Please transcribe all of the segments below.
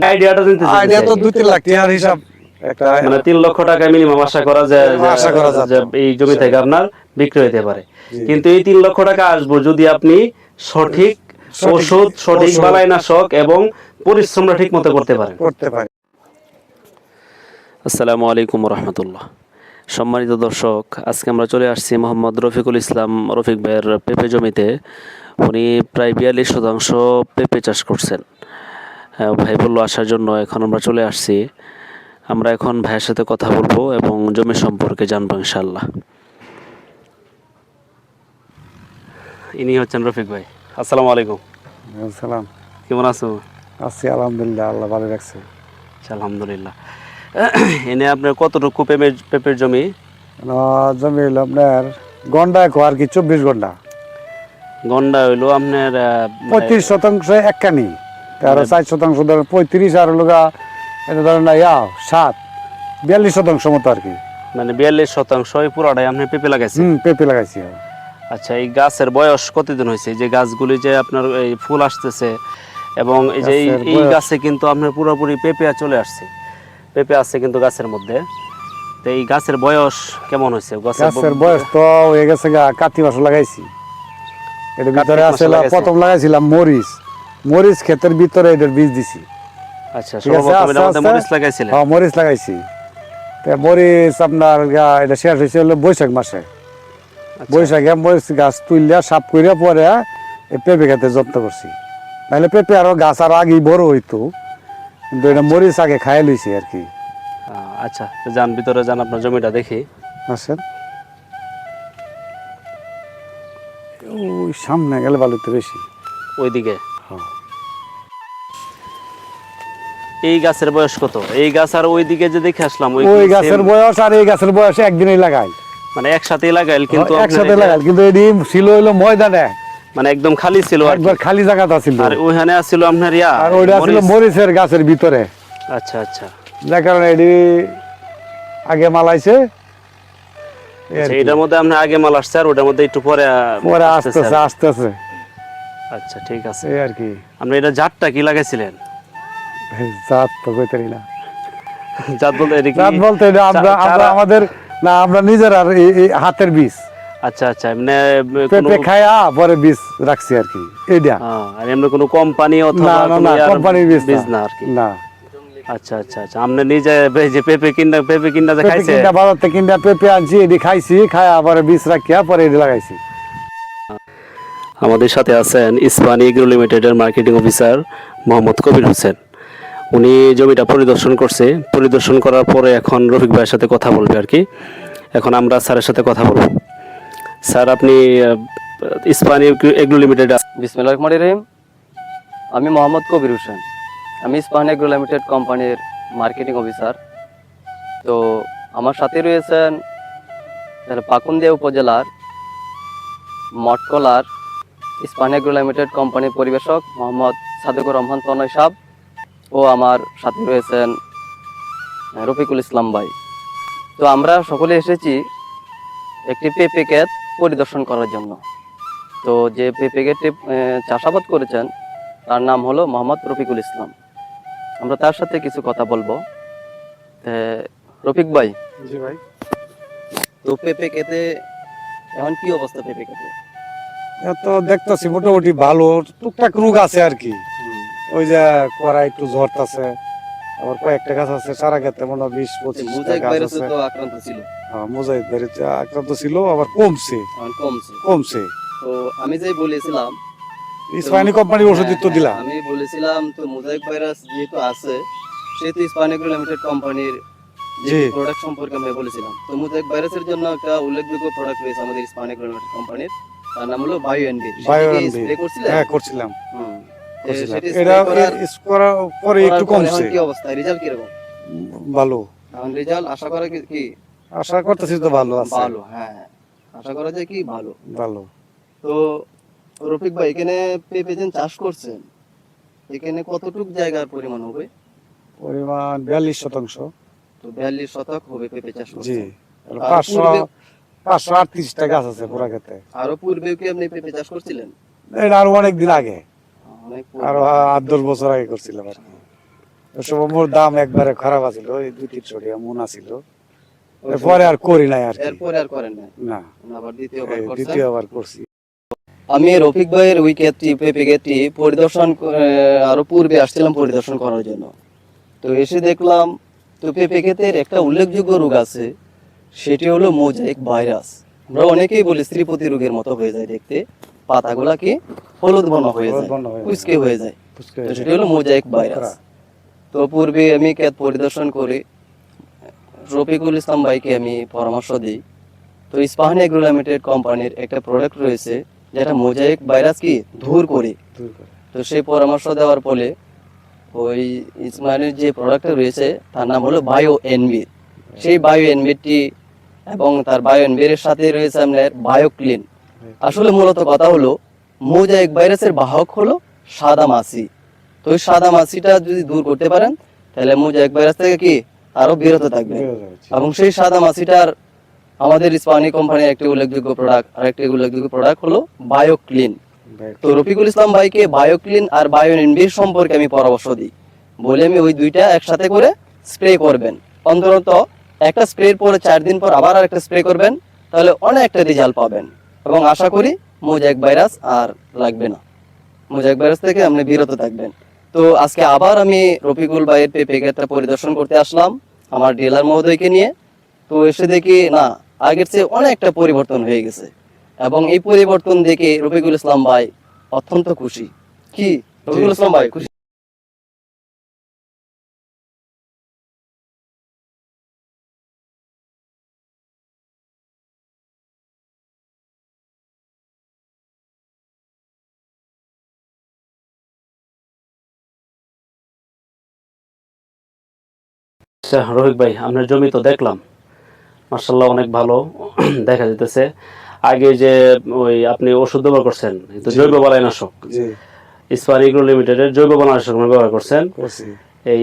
আইডিয়াটা দিতে চাই, আইডিয়া তো 2-3 লাখ টাকার হিসাব একটা, মানে 3 লক্ষ টাকা মিনিমাম আশা করা যায় আশা করা যে যাচ্ছে এই জমি থেকে আপনার বিক্রি হতে পারে। জি কিন্তু এই 3 লক্ষ টাকা আসবে যদি আপনি সঠিক সঠিক ওষুধ, সঠিক ওষুধ বালাইনাশক এবং পরিশ্রমটা ঠিক মতো করতে পারেন। করতে পারি। আসসালামু আলাইকুম রহমতুল্লাহ। সম্মানিত দর্শক, আজকে আমরা চলে আসছি মোহাম্মদ রফিকুল ইসলাম রফিক ভাইয়ের পেঁপে জমিতে। উনি প্রায় 42% পেঁপে চাষ করছেন। ভাই বললো আসার জন্য, এখন আমরা চলে আসছি। আমরা এখন ভাইয়ের সাথে কথা বলবো এবং জমি সম্পর্কে জানবো ইনশাল্লাহ। ইনি হচ্ছেন রফিক ভাই। আসসালামু আলাইকুম। সালাম। কেমন আছো? আছি আলহামদুলিল্লাহ, আল্লাহ ভালো রাখছে। আলহামদুলিল্লাহ। এনে আপনার কতটুকু পেঁপের জমি? জমি হইলো আপনার গন্ডায় আর কি 24 ঘন্টা, গন্ডা হইলো আপনার 35% একখানি, আর 4% ধরেন 35, আর লোক এটা ধরেন 42% মতো আর কি। মানে 42% পুরাটাই আপনি পেঁপে লাগাইছেন? পেঁপে লাগাইছি। আচ্ছা, এই গাছের বয়স কতদিন হয়েছে? যে গাছগুলি যে আপনার এই ফুল আসতেছে এবং এই যে এই গাছে কিন্তু আপনার পুরোপুরি পেঁপে চলে আসছে, পেঁপে আছে কিন্তু গাছের মধ্যে। তো এই গাছের বয়স কেমন হয়েছে? গাছের বয়স তো হয়ে গেছে কার্তিক মাসে লাগাইছি। এর ভিতরে আছে প্রথম লাগাইছিলাম মরিচ ক্ষেতের ভিতরে এটার বীজ দিছি। আচ্ছা, সর্বপ্রথম মরিচ লাগাইছিলেন? হ্যাঁ, মরিচ লাগাইছি। মরিচ আপনার এটা শেষ হয়েছে হলো বৈশাখ মাসে। বৈশাখে মরিচ গাছ তুললে সাপ করে পরে এই পেঁপে খেতে যত্ন করছি। নাহলে পেঁপে আরো গাছ আরো আগেই বড় হইতো, কিন্তু এটা মরিচ আগে খাই লইছি আর কি। আচ্ছা, যান ভিতরে যান, আপনার জমিটা দেখি। আসেন, ওই সামনে গেলে ভালো তো বেশি ওইদিকে। এই গাছের বয়স কত? এই গাছ আর ওইদিকে যে দেখে আসলাম, ওই গাছের বয়স আর এই গাছের বয়স একদিনই লাগাই, মানে একসাথেই লাগাইল? কিন্তু একসাথে লাগাই, কিন্তু এটি ছিল হইলো ময়দানে, মানে একদম খালি ছিল, একবার খালি জায়গাটা ছিল, আর ওইখানে ছিল আপনার আর ওইটা ছিল মরিচের গাছের ভিতরে। আচ্ছা আচ্ছা, যার কারণে এটি আগে মালাইছে। এটার মধ্যে আপনার আগে মাল আসছে আর ওটার মধ্যে একটু পরে পরে আসতেছে। আচ্ছা, ঠিক আছে। এই আর কি। আপনি এটা জাতটা কি লাগাইছিলেন? জাত তো কইতারি না। জাত বলতে এটা কি? জাত বলতে এটা আমরা আমাদের না, আমরা নিজের আর হাতের বীজ। আচ্ছা আচ্ছা, মানে পেঁপে খায়া পরে বীজ রাখছি আর কি এইটা। আর এমনি কোনো কোম্পানি অথবা না, কোম্পানির বীজ না আর কি? না। আচ্ছা আচ্ছা আচ্ছা, আপনি নিজে যে পেঁপে কিনা যে খাইছে? বাজার থেকে কিনা পেঁপে আনছি, এটি খাইছি, খায়া পরে বীজ রাখিয়া পরে এটি লাগাইছি। আমাদের সাথে আছেন ইসপানি এগ্রো লিমিটেডের মার্কেটিং অফিসার মোহাম্মদ কবির হোসেন। উনি জমিটা পরিদর্শন করছে, পরিদর্শন করার পরে এখন রফিক ভাইয়ের সাথে কথা বলবে আর কি। এখন আমরা স্যারের সাথে কথা বলবো। স্যার, আপনি ইসপানি এগ্রো লিমিটেড। বিসমিল্লাহির রহমানির রহিম। আমি মোহাম্মদ কবির হোসেন, আমি ইস্পাহান এগ্রো লিমিটেড কোম্পানির মার্কেটিং অফিসার। তো আমার সাথে রয়েছেন পাকুন্দিয়া উপজেলার মঠকলার ইস্পাহান এগ্রো লিমিটেড কোম্পানির পরিবেশক মোহাম্মদ সাদেকুর রহমান তনয় সাহেব, ও আমার সাথে রয়েছেন রফিকুল ইসলাম ভাই। তো আমরা সকলে এসেছি একটি পেঁপে ক্ষেত পরিদর্শন করার জন্য। তো যে পেঁপে ক্ষেতে চাষাবাদ করেছেন তার নাম হলো মোহাম্মদ রফিকুল ইসলাম। আমরা তার সাথে কিছু কথা বলবো। রফিক ভাই। জি ভাই। তো পেঁপে ক্ষেতে এখন কি অবস্থা? পেঁপে ক্ষেতে তো দেখতেছি মোটামুটি ভালো, টুকটাক রোগ আছে আর কি। ওই যে করা একটু ঝরতাছে, আবার কয়েকটা গাছ আছে সারা ক্ষেতে মনে 20-25 গাছ আছে। তো আক্রান্ত ছিল। হ্যাঁ, মোজাইক ভাইরাস আক্রান্ত ছিল, আবার কমছে। তো আমি যে বলেছিলাম ইসপাহানি কোম্পানির ওষুধ তো দিলাম। আমি বলেছিলাম তো মোজাইক ভাইরাস যেহেতু আছে সেহেতু ইস্পাহান এগ্রো লিমিটেড কোম্পানির যে প্রোডাক্ট সম্পর্কে আমি বলেছিলাম। তো মোজাইক ভাইরাসের জন্য একটা উল্লেখযোগ্য প্রোডাক্ট রয়েছে আমাদের ইস্পাহান এগ্রো লিমিটেড কোম্পানির, তার নাম হলো বায়োএনবি। স্প্রে করছিলেন? হ্যাঁ, করছিলাম। এটা করার পরে একটু কমছে। কি অবস্থা? রেজাল্ট কি রকম? ভালো। এখন রেজাল্ট আশা করা কি? আশা করতেছি তো ভালো আছে। ভালো, হ্যাঁ, আশা করা যায় কি ভালো। তো রফিক ভাই, এখানে পেঁপে যে চাষ করছেন, এখানে কতটুক জায়গার পরিমাণ হবে? পরিমাণ 42%। তো 42 শতক হবে পেঁপে চাষ করছেন। জি, 538টা গাছ আছে পুরা ক্ষেতে। আরো পূর্বেও কি আপনি পেঁপে চাষ করছিলেন? এটা আরো অনেক দিন আগে, আরো 8-10 বছর আগে করছিলাম আর কি। ওই সময় মোর দাম একবারে খারাপ আছিল, ওই 2-300 টাকা মন আছিল। এরপরে আর করি নাই আর কি। এরপরে আর করেন না, না, আবার দ্বিতীয়বার এই করছেন। দ্বিতীয়বার করছি। আমি রফিক ভাইয়ের ওই ক্ষেতটি পেঁপে ক্ষেতটি পরিদর্শন আরো পূর্বে আসছিলাম পরিদর্শন করার জন্য। তো এসে দেখলাম তো পেঁপে ক্ষেতের একটা উল্লেখযোগ্য রোগ আছে, সেটি হলো মোজাইক ভাইরাস। আমরা অনেকেই বলি শ্রীপতি রোগের মতো হয়ে যায় দেখতে, পাতাগুলা কি হলুদ বর্ণ হয়ে যায়, কুচকে হয়ে যায়। তো সেটি হলো মোজাইক ভাইরাস। তো পূর্বে আমি ক্ষেত পরিদর্শন করে রফিকুল ইসলাম ভাইকে আমি পরামর্শ দিই। তো ইস্পাহানি এগ্রো লিমিটেড কোম্পানির একটা প্রোডাক্ট রয়েছে যেটা মোজাইক ভাইরাস কি দূর করে। তো সেই পরামর্শ দেওয়ার ফলে ওই ইসমাইলের যে প্রোডাক্টটা রয়েছে তার নাম হলো বায়ো এনবি। সেই বায়ো এনবিটি এবং তার বায়ো এনবির সাথে রয়েছে আপনার বায়োক্লিন। আসলে মূলত কথা হলো মোজাইক ভাইরাসের বাহক হলো সাদা মাছি। তো ওই সাদা মাছিটা যদি দূর করতে পারেন তাহলে মোজাইক ভাইরাস থেকে কি আরো বিরত থাকবে। এবং সেই সাদা মাছিটার আমাদের ইস্পাহানি কোম্পানির একটি উল্লেখযোগ্য প্রোডাক্ট, আর একটি উল্লেখযোগ্য প্রোডাক্ট হলো বায়োক্লিন। তো রফিকুল ইসলাম ভাইকে বায়োক্লিন আর বায়ো এনবির সম্পর্কে আমি পরামর্শ দিই, বলে আমি ওই দুইটা একসাথে করে স্প্রে করবেন। অন্তত একটা স্প্রের পরে 4 দিন পর আবার আরেকটা স্প্রে করবেন, তাহলে অনেকটা রেজাল্ট পাবেন এবং আশা করি মোজাইক ভাইরাস আর লাগবে না, মোজাইক ভাইরাস থেকে আপনি বিরত থাকবেন। তো আজকে আবার আমি রফিকুল ভাইয়ের পেঁপে ক্ষেতটা পরিদর্শন করতে আসলাম আমার ডিলার মহোদয়কে নিয়ে। তো এসে দেখি না, আগের চেয়ে অনেকটা পরিবর্তন হয়ে গেছে এবং এই পরিবর্তন দেখে রফিকুল ইসলাম ভাই অত্যন্ত খুশি। কি রফিকুল ইসলাম ভাই খুশি? আচ্ছা রফিক ভাই, আপনার জমি তো দেখলাম, মার্শাল্লাহ অনেক ভালো দেখা যেতেছে। আগে যে ওই আপনি ওষুধ ব্যবহার করছেন, তো জৈব বালাইনাশক, জি ইস্পাহানি এগ্রো লিমিটেডের জৈব বালাইনাশক ব্যবহার করছেন। করছি। এই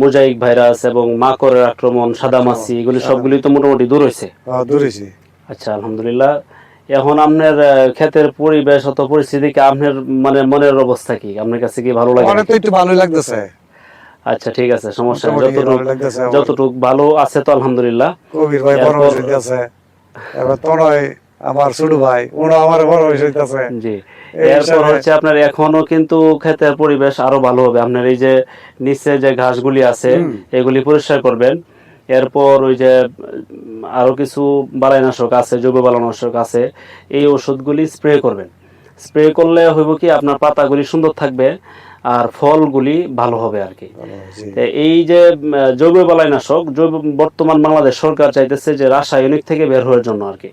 মোজাইক ভাইরাস এবং মাকড়ের আক্রমণ, সাদা মাছি, এগুলি সবগুলি তো মোটামুটি দূর হয়েছে। দূর হয়েছে। আচ্ছা আলহামদুলিল্লাহ। এখন আপনার ক্ষেতের পরিবেশ অত পরিস্থিতি কি আপনার মানে মনের অবস্থা কি, আপনার কাছে কি ভালো লাগে? অনেক তো একটু ভালোই লাগতেছে। আচ্ছা ঠিক আছে, সমস্যা নেই, মোটামুটি ভালো লাগতেছে আমার। যতটুকু ভালো আছে তো আলহামদুলিল্লাহ। কবির ভাই বড় হইতেছে, এবার তনয় আমার ছোট ভাই ওরা আমার বড় হইতেছে। জি, এরপর হচ্ছে আপনার এখনো কিন্তু ক্ষেতের পরিবেশ আরো ভালো হবে। আপনার এই যে নিচে যে ঘাসগুলি আছে এগুলি পরিষ্কার করবেন। এরপর ওই যে আরো কিছু বালাইনাশক আছে, জৈব বালাইনাশক আছে, এই ওষুধগুলি স্প্রে করবেন। স্প্রে করলে হইব কি আপনার পাতাগুলি সুন্দর থাকবে আর ফলগুলি ভালো হবে আর কি। তো এই যে জৈব বালাইনাশক, বর্তমান বাংলাদেশ সরকার চাইতেছে যে রাসায়নিক থেকে বের হওয়ার জন্য আর কি।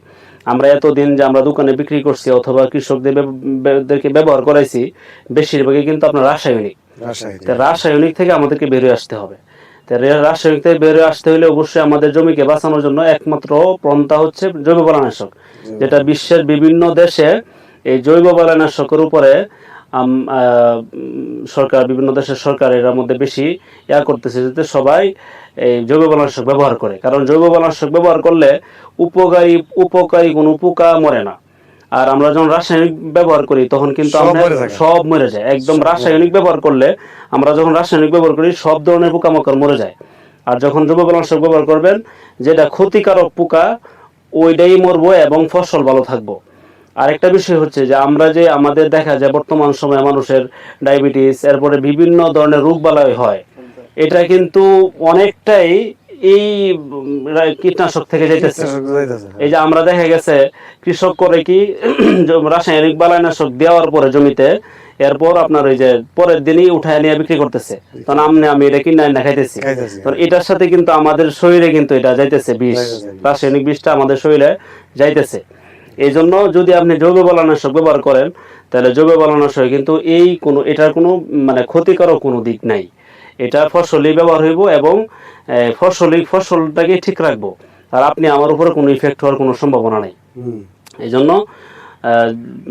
আমরা এতদিন যে আমরা দোকানে বিক্রি করছি অথবা কৃষকদেরকে ব্যবহার করাইছি, বেশিরভাগই কিন্তু আপনার রাসায়নিক। রাসায়নিক থেকে আমাদেরকে বেরিয়ে আসতে হবে। রাসায়নিক থেকে বেরিয়ে আসতে হলে অবশ্যই আমাদের জমিকে বাঁচানোর জন্য একমাত্র পন্থা হচ্ছে জৈব বালাইনাশক, যেটা বিশ্বের বিভিন্ন দেশে এই জৈব বালাইনাশকের উপরে সরকার, বিভিন্ন দেশের সরকার এর মধ্যে বেশি করতেছে যাতে সবাই এই জৈব বালাইনাশক ব্যবহার করে। কারণ জৈব বালাইনাশক ব্যবহার করলে উপকারী কোনো পোকা মরে না। আর আমরা যখন রাসায়নিক ব্যবহার করি তখন কিন্তু সব মরে যায় একদম। রাসায়নিক ব্যবহার করলে আমরা যখন রাসায়নিক ব্যবহার করি সব ধরনের পোকামাকড় মরে যায়। আর যখন জৈব বালাইনাশক ব্যবহার করবেন, যেটা ক্ষতিকারক পোকা ওইটাই মরবো এবং ফসল ভালো থাকবো। আরেকটা বিষয় হচ্ছে যে আমরা যে আমাদের দেখা যায় বর্তমান সময়ে মানুষের ডায়াবেটিস, এরপরে বিভিন্ন ধরনের রোগ বালাই হয়, এটা কিন্তু অনেকটাই এই কীটনাশক থেকে যাইতেছে। এই যে আমরা দেখা গেছে কৃষক করে কি রাসায়নিক বালাইনাশক দেওয়ার পরে জমিতে, এরপর আপনার ওই যে পরের দিনই উঠায় নিয়ে বিক্রি করতেছে, তখন আমি এটা কিনে না খাইতেছি। এটার সাথে কিন্তু আমাদের শরীরে কিন্তু এটা যাইতেছে বিষ, রাসায়নিক বিষটা আমাদের শরীরে যাইতেছে। এই জন্য যদি আপনি জৈব বালাইনাশক ব্যবহার করেন তাহলে জৈব বালাইনাশক কিন্তু এটার কোনো মানে ক্ষতিকারক কোনো দিক নাই। এটা ফসলই ব্যবহার হইব এবং ফসলটাকে ঠিক রাখবো, আর আপনি আমার উপরে কোনো ইফেক্ট হওয়ার কোনো সম্ভাবনা নেই। এই জন্য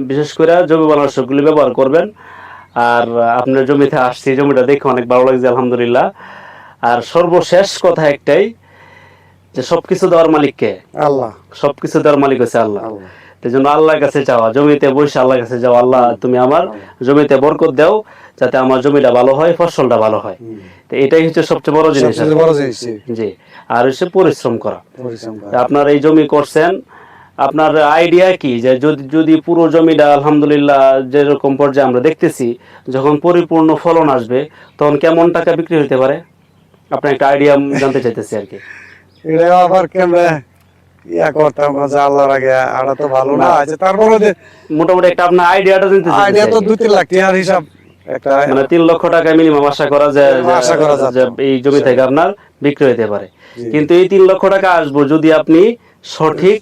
বিশেষ করে জৈব বালাইনাশকগুলি ব্যবহার করবেন। আর আপনার জমিতে আসছি, জমিটা দেখে অনেক ভালো লাগছে আলহামদুলিল্লাহ। আর সর্বশেষ কথা একটাই, যে সবকিছু দেওয়ার মালিককে আল্লাহ, সবকিছু দেওয়ার মালিক হচ্ছে আল্লাহ। এই জন্য আল্লাহর কাছে চাওয়া, জমিতে বসে আল্লাহর কাছে যাও, আল্লাহ তুমি আমার জমিতে বরকত দাও যাতে আমার জমিটা ভালো হয়, ফসলটা ভালো হয়। তো এটাই হচ্ছে সবচেয়ে বড় জিনিস। সবচেয়ে বড় জিনিস। জি, আর হচ্ছে পরিশ্রম করা। পরিশ্রম করা। আপনার এই জমি করছেন, আপনার আইডিয়া কি যে যদি যদি পুরো জমিটা আলহামদুলিল্লাহ যেরকম পর্যায়ে আমরা দেখতেছি, যখন পরিপূর্ণ ফলন আসবে তখন কেমন টাকা বিক্রি হতে পারে? আপনার একটা আইডিয়া জানতে চাইতেছি আর কি। এটা আবার কেমনে ইয়া করতাম যে আল্লাহর আগে আড়া তো ভালো না আছে, তারপরে মোটামুটি একটা আপনার আইডিয়াটা জানতে আইডিয়া চাইতেছি তো আর কি। 2-3 লাখ টাকার হিসাব একটা মানে 3 লক্ষ টাকা মিনিমাম আশা করা যায় আশা করা যেত। যে এই জমি থেকে আপনার বিক্রি হতে পারে। কিন্তু এই 3 লক্ষ টাকা আসবো যদি আপনি সঠিক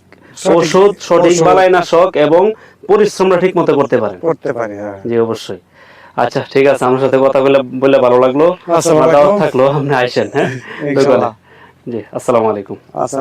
ওষুধ, সঠিক বালাইনাশক এবং পরিশ্রমটা ঠিক মতো করতে পারেন। করতে পারি। হ্যাঁ, জি অবশ্যই। আচ্ছা ঠিক আছে, আমার সাথে কথা বলে ভালো লাগলো। আসসালামু আপনার দাওয়াত আলাইকুম। থাকলো, আপনি আইসেন। হ্যাঁ, ইনশাআল্লাহ। জি আসসালামু আলাইকুম। আচ্ছা।